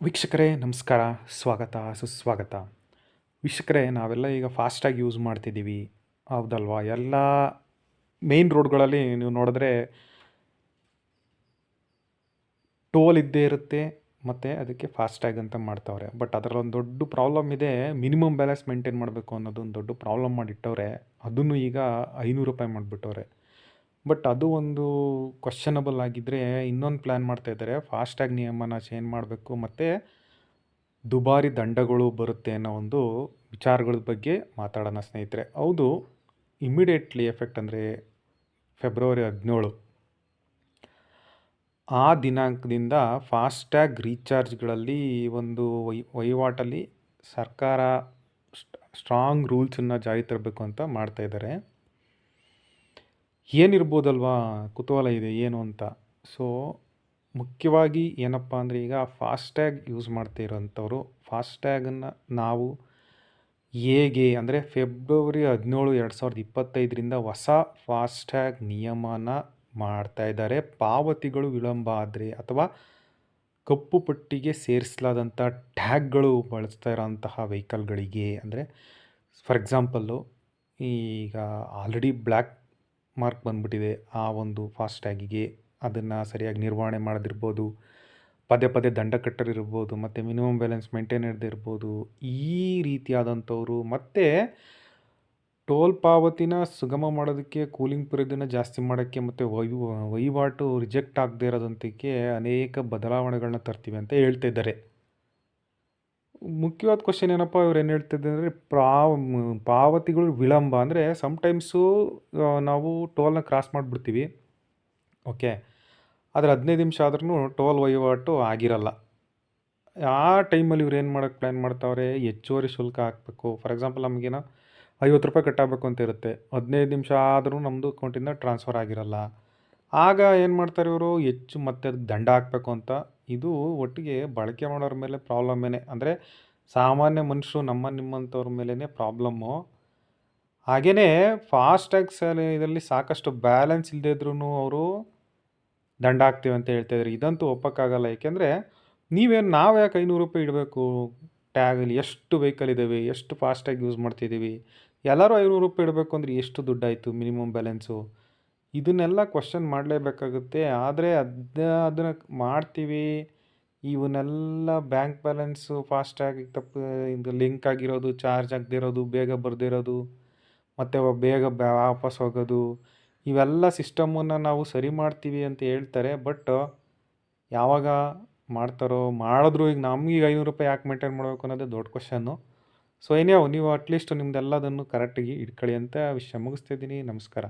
ವೀಕ್ಷಕರೇ ನಮಸ್ಕಾರ, ಸ್ವಾಗತ ಸುಸ್ವಾಗತ. ವೀಕ್ಷಕರೇ, ನಾವೆಲ್ಲ ಈಗ ಫಾಸ್ಟಾಗಿ ಯೂಸ್ ಮಾಡ್ತಿದ್ದೀವಿ, ಹೌದಲ್ವಾ? ಎಲ್ಲ ಮೇನ್ ರೋಡ್ಗಳಲ್ಲಿ ನೀವು ನೋಡಿದ್ರೆ ಟೋಲ್ ಇದ್ದೇ ಇರುತ್ತೆ, ಮತ್ತು ಅದಕ್ಕೆ ಫಾಸ್ಟ್ಯಾಗ್ ಅಂತ ಮಾಡ್ತಾವ್ರೆ. ಬಟ್ ಅದರಲ್ಲೊಂದು ದೊಡ್ಡ ಪ್ರಾಬ್ಲಮ್ ಇದೆ. ಮಿನಿಮಮ್ ಬ್ಯಾಲೆನ್ಸ್ ಮೇಂಟೈನ್ ಮಾಡಬೇಕು ಅನ್ನೋದು ಒಂದು ದೊಡ್ಡ ಪ್ರಾಬ್ಲಮ್ ಮಾಡಿಟ್ಟವ್ರೆ. ಅದನ್ನು ಈಗ ₹500 ಮಾಡಿಬಿಟ್ಟವ್ರೆ. ಬಟ್ ಅದು ಒಂದು ಕ್ವಶ್ಚನಬಲ್ ಆಗಿದ್ದರೆ ಇನ್ನೊಂದು ಪ್ಲ್ಯಾನ್ ಮಾಡ್ತಾಯಿದ್ದಾರೆ. ಫಾಸ್ಟ್ಯಾಗ್ ನಿಯಮನ ಚೇಂಜ್ ಮಾಡಬೇಕು, ಮತ್ತು ದುಬಾರಿ ದಂಡಗಳು ಬರುತ್ತೆ ಅನ್ನೋ ಒಂದು ವಿಚಾರಗಳ ಬಗ್ಗೆ ಮಾತಾಡೋಣ ಸ್ನೇಹಿತರೆ. ಹೌದು, ಇಮ್ಮಿಡಿಯೇಟ್ಲಿ ಎಫೆಕ್ಟ್ ಅಂದರೆ ಫೆಬ್ರವರಿ 17 ಆ ದಿನಾಂಕದಿಂದ ಫಾಸ್ಟ್ಯಾಗ್ ರೀಚಾರ್ಜ್ಗಳಲ್ಲಿ ಒಂದು ವಹಿವಾಟಲ್ಲಿ ಸರ್ಕಾರ ಸ್ಟ್ರಾಂಗ್ ರೂಲ್ಸನ್ನು ಜಾರಿ ತರಬೇಕು ಅಂತ ಮಾಡ್ತಾಯಿದ್ದಾರೆ. ಏನಿರ್ಬೋದಲ್ವಾ? ಕುತೂಹಲ ಇದೆ ಏನು ಅಂತ. ಸೊ ಮುಖ್ಯವಾಗಿ ಏನಪ್ಪ ಅಂದರೆ, ಈಗ ಫಾಸ್ಟ್ಯಾಗ್ ಯೂಸ್ ಮಾಡ್ತಾ ಇರೋಂಥವ್ರು ಫಾಸ್ಟ್ಯಾಗನ್ನು ನಾವು ಹೇಗೆ ಅಂದರೆ ಫೆಬ್ರವರಿ 17, 2025ರಿಂದ ಹೊಸ ಫಾಸ್ಟ್ಯಾಗ್ ನಿಯಮನ ಮಾಡ್ತಾ ಇದ್ದಾರೆ. ಪಾವತಿಗಳು ವಿಳಂಬ ಆದರೆ ಅಥವಾ ಕಪ್ಪು ಪಟ್ಟಿಗೆ ಸೇರಿಸಲಾದಂಥ ಟ್ಯಾಗ್ಗಳು ಬಳಸ್ತಾ ಇರೋಂತಹ ವೆಹಿಕಲ್ಗಳಿಗೆ, ಅಂದರೆ ಫಾರ್ ಎಕ್ಸಾಂಪಲ್ಲು ಈಗ ಆಲ್ರೆಡಿ ಬ್ಲ್ಯಾಕ್ ಮಾರ್ಕ್ ಬಂದ್ಬಿಟ್ಟಿದೆ ಆ ಒಂದು ಫಾಸ್ಟ್ಯಾಗಿಗೆ, ಅದನ್ನು ಸರಿಯಾಗಿ ನಿರ್ವಹಣೆ ಮಾಡೋದಿರ್ಬೋದು, ಪದೇ ಪದೇ ದಂಡ ಕಟ್ಟೋರಿರ್ಬೋದು, ಮತ್ತು ಮಿನಿಮಮ್ ಬ್ಯಾಲೆನ್ಸ್ ಮೇಂಟೈನ್ ಇರ್ಬೋದು, ಈ ರೀತಿಯಾದಂಥವ್ರು, ಮತ್ತು ಟೋಲ್ ಪಾವತಿನ ಸುಗಮ ಮಾಡೋದಕ್ಕೆ, ಕೂಲಿಂಗ್ ಪೀರಿಯಡನ್ನು ಜಾಸ್ತಿ ಮಾಡೋಕ್ಕೆ, ಮತ್ತು ವಹಿವಾಟು ರಿಜೆಕ್ಟ್ ಆಗದೇ ಇರೋದಂತಕ್ಕೆ ಅನೇಕ ಬದಲಾವಣೆಗಳನ್ನ ತರ್ತೀವಿ ಅಂತ ಹೇಳ್ತಾ ಇದ್ದಾರೆ. ಮುಖ್ಯವಾದ ಕ್ವಶನ್ ಏನಪ್ಪ, ಇವ್ರು ಏನು ಹೇಳ್ತಿದ್ದಾರೆ ಅಂದರೆ, ಪಾವತಿಗಳು ವಿಳಂಬ ಅಂದರೆ ಸಮ್ಟೈಮ್ಸು ನಾವು ಟೋಲ್ನ ಕ್ರಾಸ್ ಮಾಡಿಬಿಡ್ತೀವಿ, ಓಕೆ, ಆದರೆ 15 ನಿಮಿಷ ಆದ್ರೂ ಟೋಲ್ ವಹಿವಾಟು ಆಗಿರಲ್ಲ. ಆ ಟೈಮಲ್ಲಿ ಇವ್ರು ಏನು ಮಾಡೋಕ್ಕೆ ಪ್ಲ್ಯಾನ್ ಮಾಡ್ತಾವ್ರೆ, ಹೆಚ್ಚುವರಿ ಶುಲ್ಕ ಹಾಕಬೇಕು. ಫಾರ್ ಎಕ್ಸಾಂಪಲ್ ನಮಗೇನೋ ₹50 ಕಟ್ಟಬೇಕು ಅಂತ ಇರುತ್ತೆ, 15 ನಿಮಿಷ ಆದರೂ ನಮ್ಮದು ಅಕೌಂಟಿಂದ ಟ್ರಾನ್ಸ್ಫರ್ ಆಗಿರಲ್ಲ. ಆಗ ಏನು ಮಾಡ್ತಾರೆ ಇವರು, ಹೆಚ್ಚು ಮತ್ತೆ ಅದಕ್ಕೆ ದಂಡ ಹಾಕಬೇಕು ಅಂತ. ಇದು ಒಟ್ಟಿಗೆ ಬಳಕೆ ಮಾಡೋರ ಮೇಲೆ ಪ್ರಾಬ್ಲಮ್ಮೇನೆ, ಅಂದರೆ ಸಾಮಾನ್ಯ ಮನುಷ್ಯರು ನಿಮ್ಮಂಥವ್ರ ಮೇಲೇ ಪ್ರಾಬ್ಲಮ್ಮು. ಹಾಗೆಯೇ ಫಾಸ್ಟ್ಯಾಗ್ ಇದರಲ್ಲಿ ಸಾಕಷ್ಟು ಬ್ಯಾಲೆನ್ಸ್ ಇಲ್ಲದೇ ಇದ್ರೂ ಅವರು ದಂಡ ಹಾಕ್ತೀವಿ ಅಂತ ಹೇಳ್ತಾಯಿದ್ದಾರೆ. ಇದಂತೂ ಒಪ್ಪೋಕ್ಕಾಗಲ್ಲ. ಏಕೆಂದರೆ ನಾವು ಯಾಕೆ ₹500 ಇಡಬೇಕು ಟ್ಯಾಗಲ್ಲಿ? ಎಷ್ಟು ವೆಹಿಕಲ್ ಇದ್ದಾವೆ, ಎಷ್ಟು ಫಾಸ್ಟ್ಯಾಗಿ ಯೂಸ್ ಮಾಡ್ತಿದ್ದೀವಿ, ಎಲ್ಲರೂ ₹500 ಇಡಬೇಕು ಅಂದರೆ ಎಷ್ಟು ದುಡ್ಡಾಯಿತು ಮಿನಿಮಮ್ ಬ್ಯಾಲೆನ್ಸು? ಇದನ್ನೆಲ್ಲ ಕ್ವಶನ್ ಮಾಡಲೇಬೇಕಾಗುತ್ತೆ. ಆದರೆ ಅದನ್ನು ಮಾಡ್ತೀವಿ. ಇವನ್ನೆಲ್ಲ ಬ್ಯಾಂಕ್ ಬ್ಯಾಲೆನ್ಸು ಫಾಸ್ಟ್ಯಾಗಿ ಇದು ಲಿಂಕ್ ಆಗಿರೋದು, ಚಾರ್ಜ್ ಆಗದೇ ಇರೋದು, ಬೇಗ ಬರದೇ ಇರೋದು, ಮತ್ತು ಬೇಗ ವಾಪಸ್ ಹೋಗೋದು, ಇವೆಲ್ಲ ಸಿಸ್ಟಮನ್ನು ನಾವು ಸರಿ ಮಾಡ್ತೀವಿ ಅಂತ ಹೇಳ್ತಾರೆ. ಬಟ್ ಯಾವಾಗ ಮಾಡ್ತಾರೋ, ಮಾಡಿದ್ರು ಈಗ ನಮಗೆ ₹500 ಯಾಕೆ ಮೇಂಟೈನ್ ಮಾಡಬೇಕು ಅನ್ನೋದೇ ದೊಡ್ಡ ಕ್ವಶನ್ನು. ಸೊ ನೀವು ಅಟ್ಲೀಸ್ಟ್ ನಿಮ್ದೆಲ್ಲದನ್ನು ಕರೆಕ್ಟಾಗಿ ಇಟ್ಕೊಳ್ಳಿ ಅಂತ ವಿಷಯ ಮುಗಿಸ್ತಿದ್ದೀನಿ. ನಮಸ್ಕಾರ.